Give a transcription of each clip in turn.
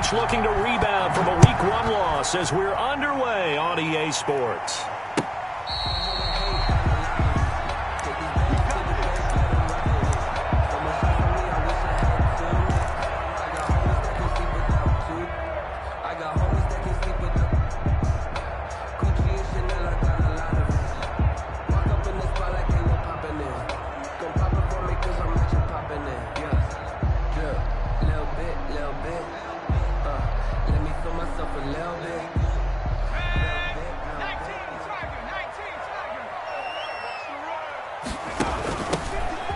coach looking to rebound from a Week 1 loss as we're underway on EA Sports.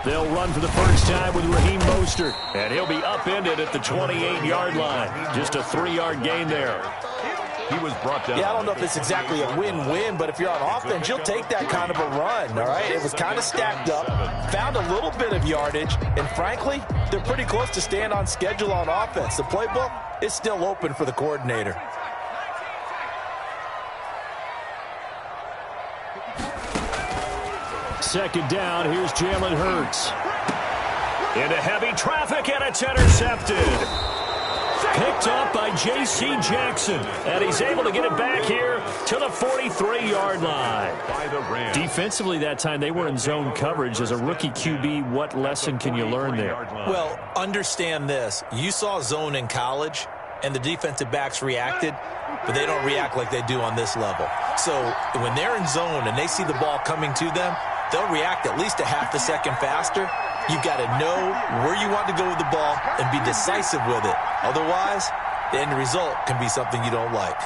They'll run for the first time with Raheem Mostert, and he'll be upended at the 28-yard line. Just a 3-yard gain there. He was brought down. Yeah, I don't know if it's exactly a win-win, but if you're on offense, you'll take that kind of a run, all right? It was kind of stacked up, found a little bit of yardage, and frankly, they're pretty close to staying on schedule on offense. The playbook is still open for the coordinator. Second down, here's Jalen Hurts. Into heavy traffic, and it's intercepted. Picked up by J.C. Jackson, and he's able to get it back here to the 43-yard line. Defensively that time, they were in zone coverage. As a rookie QB, what lesson can you learn there? Well, understand this. You saw zone in college, and the defensive backs reacted, but they don't react like they do on this level. So when they're in zone and they see the ball coming to them, they'll react at least a half a second faster. You've got to know where you want to go with the ball and be decisive with it. Otherwise, the end result can be something you don't like.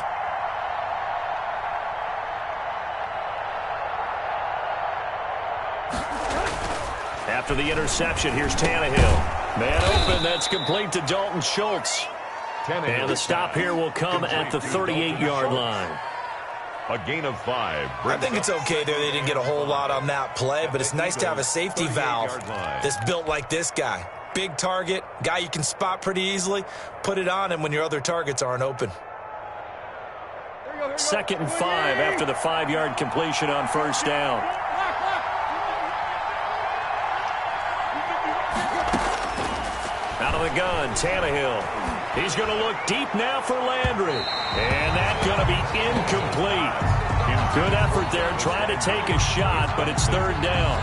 After the interception, here's Tannehill. Man open, that's complete to Dalton Schultz. And the stop here will come at the 38-yard line. A gain of 5. I think it's okay there. They didn't get a whole lot on that play, but it's nice to have a safety valve that's built like this guy. Big target, guy you can spot pretty easily. Put it on him when your other targets aren't open. Second and 5 after the 5-yard completion on first down. Out of the gun, Tannehill. He's going to look deep now for Landry. And that's going to be incomplete. Good effort there trying to take a shot, but it's third down.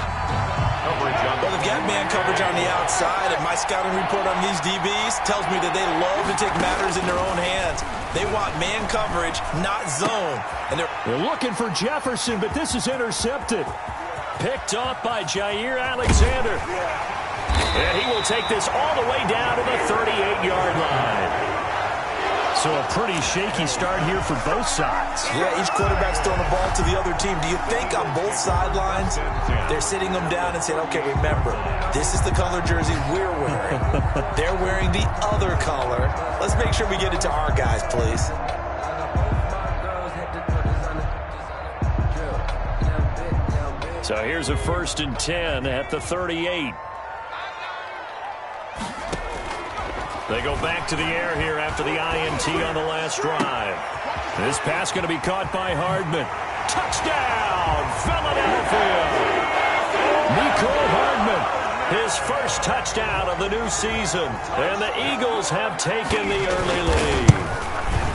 Well, they've got man coverage on the outside, and my scouting report on these DBs tells me that they love to take matters in their own hands. They want man coverage, not zone. And they're looking for Jefferson, but this is intercepted. Picked off by Jair Alexander. And he will take this all the way down to the 38-yard line. So a pretty shaky start here for both sides. Yeah, each quarterback's throwing the ball to the other team. Do you think on both sidelines they're sitting them down and saying, okay, remember, this is the color jersey we're wearing. They're wearing the other color. Let's make sure we get it to our guys, please. So here's a 1st and 10 at the 38. They go back to the air here after the INT on the last drive. This pass going to be caught by Hardman. Touchdown, Philadelphia! Mecole Hardman, his first touchdown of the new season. And the Eagles have taken the early lead.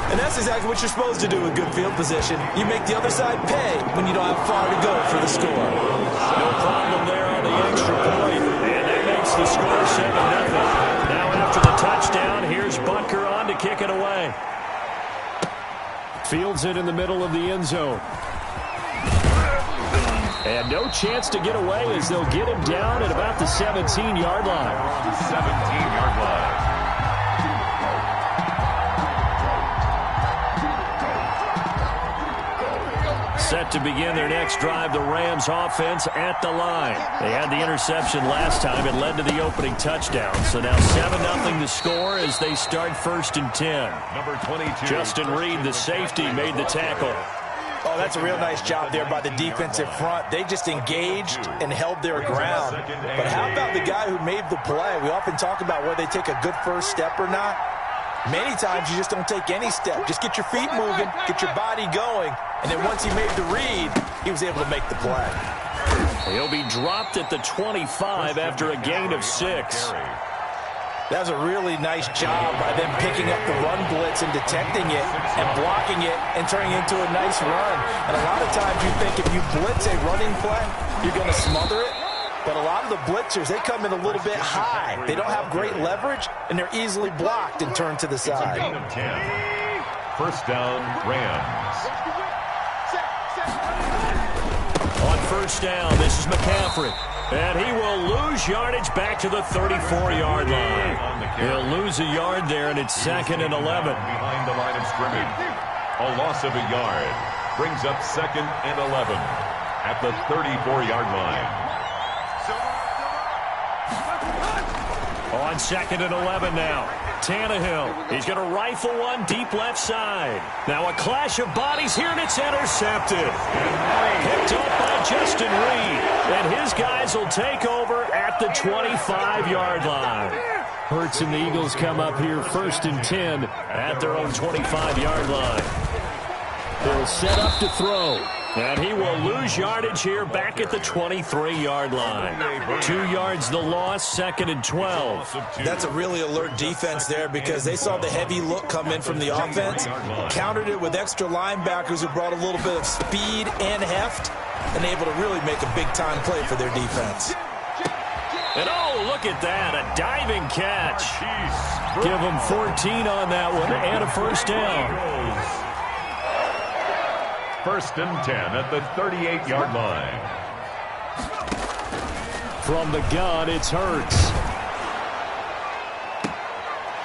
And that's exactly what you're supposed to do with good field position. You make the other side pay when you don't have far to go for the score. No problem there on the extra point. And that makes the score 7-0. Now after the touchdown, here's Butker on to kick it away. Fields it in the middle of the end zone. And no chance to get away as they'll get him down at about the 17-yard line. 17-yard line. Set to begin their next drive, the Rams offense at the line. They had the interception last time. It led to the opening touchdown. So now 7-0 to score as they start 1st and 10. Number 22. Justin Reed, the safety, made the tackle. Oh, that's a real nice job there by the defensive front. They just engaged and held their ground. But how about the guy who made the play? We often talk about whether they take a good first step or not. Many times you just don't take any step. Just get your feet moving, get your body going, and then once he made the read, he was able to make the play. He'll be dropped at the 25 after a gain of 6. That's a really nice job by them picking up the run blitz and detecting it and blocking it and turning it into a nice run. And a lot of times you think if you blitz a running play, you're going to smother it. But a lot of the blitzers, they come in a little bit high. They don't have great leverage, and they're easily blocked and turned to the side. It's a gain of 10. First down, Rams. On first down, this is McCaffrey. And he will lose yardage back to the 34-yard line. He'll lose a yard there, and it's 2nd and 11. Behind the line of scrimmage. A loss of a yard brings up 2nd and 11 at the 34-yard line. On 2nd and 11 now. Tannehill. He's going to rifle one deep left side. Now a clash of bodies here, and it's intercepted. Picked up by Justin Reed. And his guys will take over at the 25-yard line. Hurts and the Eagles come up here 1st and 10 at their own 25-yard line. They'll set up to throw. And he will lose yardage here back at the 23-yard line. 2 yards the loss, 2nd and 12. That's a really alert defense there because they saw the heavy look come in from the offense, countered it with extra linebackers who brought a little bit of speed and heft, and able to really make a big-time play for their defense. And oh, look at that, a diving catch. Give them 14 on that one and a first down. 1st and 10 at the 38-yard line. From the gun, it's Hurts.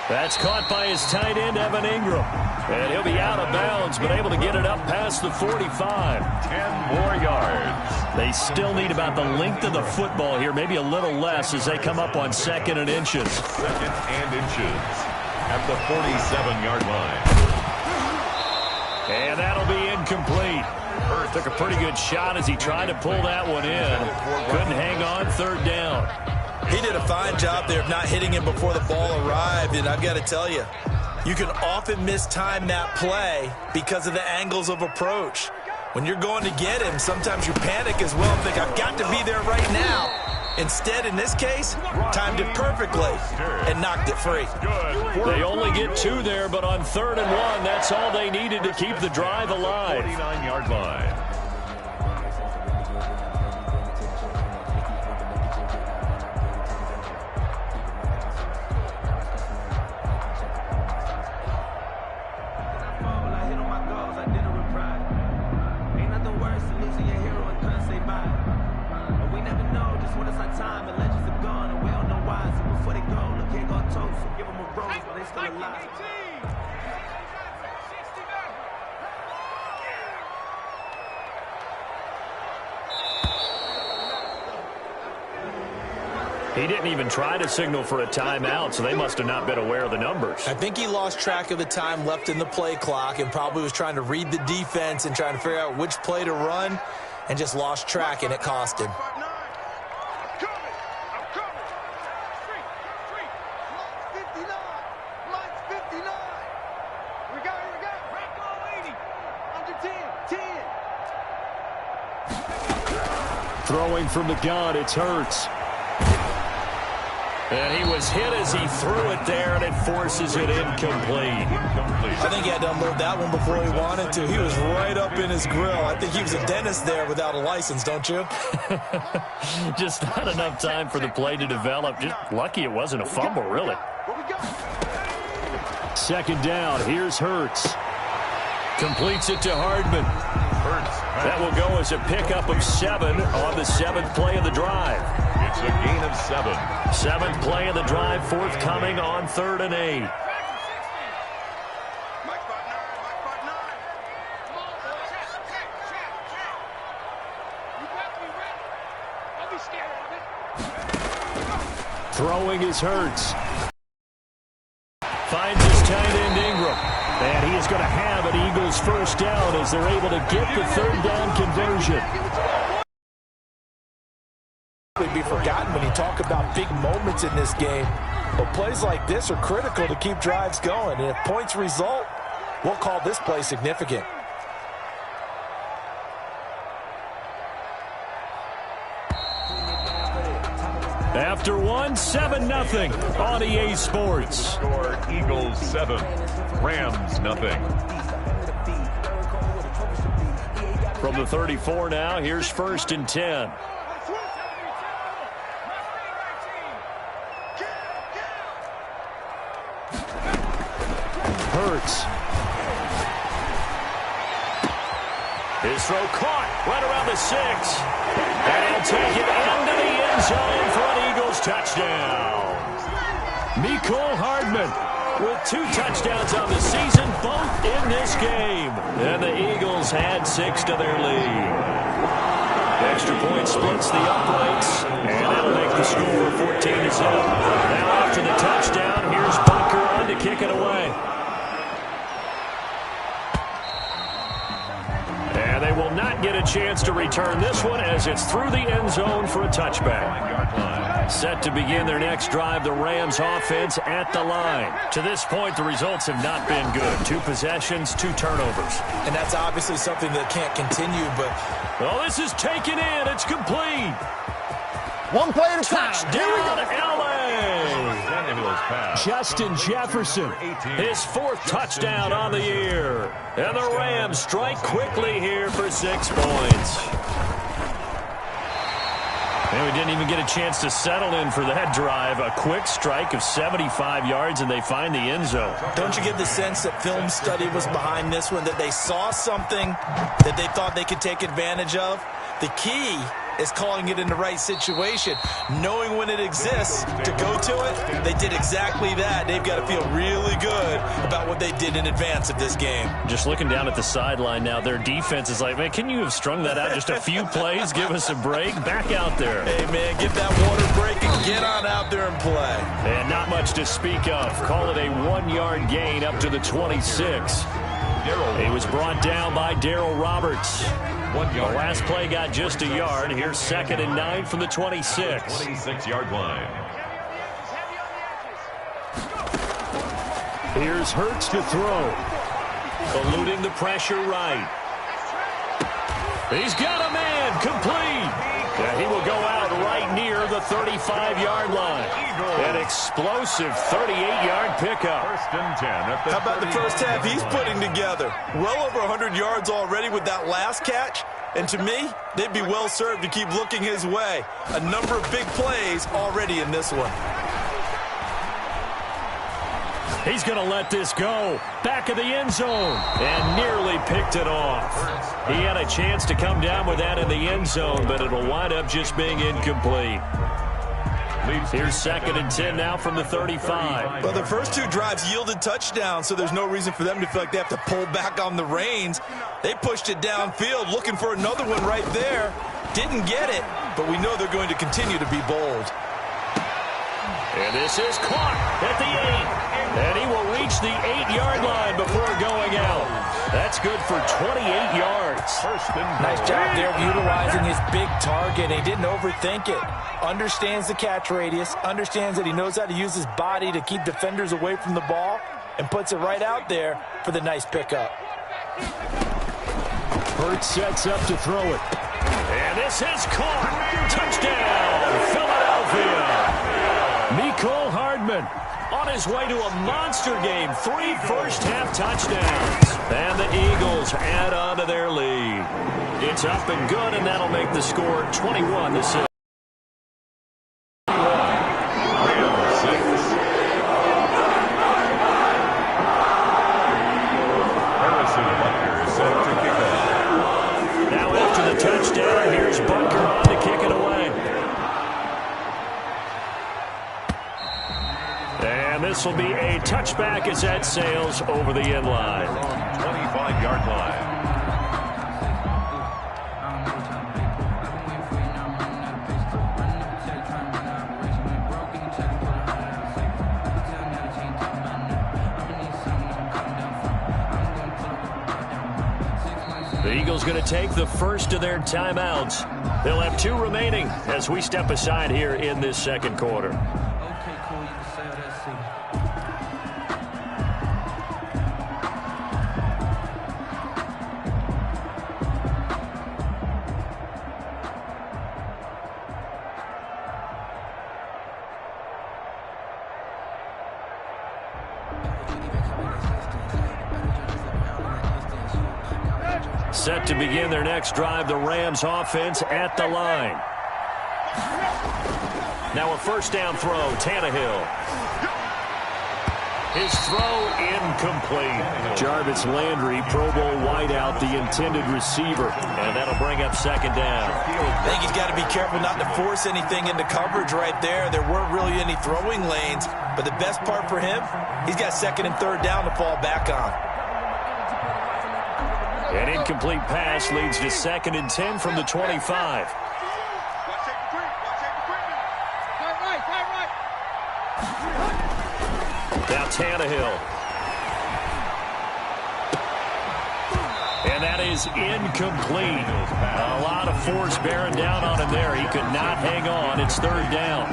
That's caught by his tight end, Evan Ingram. And he'll be out of bounds, but able to get it up past the 45. 10 more yards. They still need about the length of the football here, maybe a little less as they come up on 2nd and inches. 2nd and inches at the 47-yard line. And that'll be incomplete. Hurt took a pretty good shot as he tried to pull that one in. Couldn't hang on 3rd down. He did a fine job there of not hitting him before the ball arrived, and I've got to tell you, you can often mistime that play because of the angles of approach. When you're going to get him, sometimes you panic as well and think, I've got to be there right now. Instead, in this case, timed it perfectly and knocked it free. They only get 2 there, but on 3rd and 1, that's all they needed to keep the drive alive. 49-yard line. He didn't even try to signal for a timeout, so they must have not been aware of the numbers. I think he lost track of the time left in the play clock and probably was trying to read the defense and trying to figure out which play to run and just lost track, and it cost him. Throwing from the gun, it's Hurts. And he was hit as he threw it there, and it forces it incomplete. I think he had to unload that one before he wanted to. He was right up in his grill. I think he was a dentist there without a license, don't you? Just not enough time for the play to develop. Just lucky it wasn't a fumble, really. 2nd down. Here's Hurts. Completes it to Hardman. That will go as a pickup of 7 on the 7th play of the drive. It's a gain of 7. 7th play of the drive, forthcoming on 3rd and 8. Throwing is Hurts. Finds his tight end Ingram. And he is going to have an Eagles first down as they're able to get the 3rd down conversion. Would be forgotten when you talk about big moments in this game. But plays like this are critical to keep drives going. And if points result, we'll call this play significant. After one, 7-0 on EA Sports. Score Eagles 7, Rams nothing. From the 34 now, here's 1st and 10. Hurts. His throw caught right around the 6. And he'll take it into the end zone for an Eagles touchdown. Mecole Hardman with 2 touchdowns on the season, both in this game. And the Eagles had 6 to their lead. Extra point splits the uprights, and that'll make the score 14-7. Now after the touchdown, here's Bunker on to kick it away. And they will not get a chance to return this one as it's through the end zone for a touchback. Set to begin their next drive, the Rams offense at the line. To this point, the results have not been good. 2 possessions, 2 turnovers. And that's obviously something that can't continue, but... Well, this is taken in. It's complete. 1 play at a time. Touchdown, L.A. Justin Jefferson, his 4th touchdown on the year. And the Rams strike quickly here for 6 points. And we didn't even get a chance to settle in for that drive. A quick strike of 75 yards, and they find the end zone. Don't you get the sense that film study was behind this one, that they saw something that they thought they could take advantage of? The key is calling it in the right situation, knowing when it exists to go to it. They did exactly that. They've got to feel really good about what they did in advance of this game. Just looking down at the sideline now, their defense is like, man, can you have strung that out just a few plays? Give us a break. Back out there. Hey, man, get that water break and get on out there and play. And not much to speak of. Call it a 1-yard gain up to the 26. He was brought down by Darryl Roberts. 1 yard. The last play got just a yard. Here's 2nd and 9 from the 26. 26-yard line. Here's Hurts to throw. Eluding the pressure right. He's got a man. Complete. And he will go out right near the 35-yard line. An explosive 38-yard pickup. 1st and 10 at the How about the first half he's putting together? Well over 100 yards already with that last catch. And to me, they'd be well served to keep looking his way. A number of big plays already in this one. He's going to let this go. Back of the end zone. And nearly picked it off. He had a chance to come down with that in the end zone, but it'll wind up just being incomplete. Here's 2nd and 10 now from the 35. Well, the first 2 drives yielded touchdowns, so there's no reason for them to feel like they have to pull back on the reins. They pushed it downfield, looking for another one right there. Didn't get it, but we know they're going to continue to be bold. And this is caught at the 8. And he will reach the 8-yard line before going out. That's good for 28 yards. Nice job there of utilizing his big target. He didn't overthink it. Understands the catch radius. Understands that he knows how to use his body to keep defenders away from the ball. And puts it right out there for the nice pickup. Hurts sets up to throw it. And this is caught. Touchdown, Philadelphia. Mecole Hardman on his way to a monster game. 3 first-half touchdowns. And the Eagles add on to their lead. It's up and good, and that'll make the score 21-6. Now after the touchdown, here's Bunker on to kick it away. And this will be a touchback as that sails over the end line. 25-yard line. The Eagles going to take the first of their timeouts. They'll have 2 remaining as we step aside here in this second quarter. Set to begin their next drive, the Rams offense at the line. Now a first down throw, Tannehill. His throw incomplete. Jarvis Landry, Pro Bowl wideout, the intended receiver. And that'll bring up second down. I think he's got to be careful not to force anything into coverage right there. There weren't really any throwing lanes. But the best part for him, he's got second and third down to fall back on. An incomplete pass leads to second and 10 from the 25. Now Tannehill. And that is incomplete. A lot of force bearing down on him there. He could not hang on. It's third down.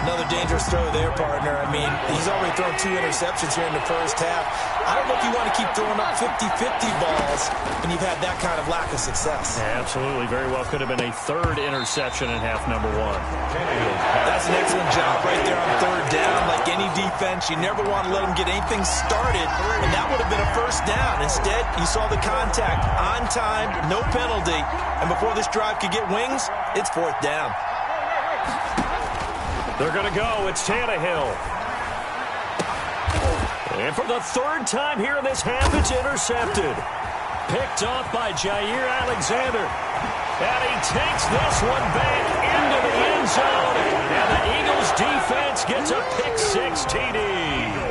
Another dangerous throw there, partner. I mean, he's already thrown 2 interceptions here in the first half. I don't know if you want to keep throwing up 50-50 balls when you've had that kind of lack of success. Absolutely. Very well could have been a third interception in half number 1. That's an excellent job right there on third down. Like any defense, you never want to let them get anything started, and that would have been a first down. Instead, you saw the contact on time, no penalty, and before this drive could get wings, it's fourth down. They're going to go. It's Tannehill. And for the third time here in this half, it's intercepted. Picked off by Jair Alexander. And he takes this one back into the end zone. And the Eagles defense gets a pick-6 TD.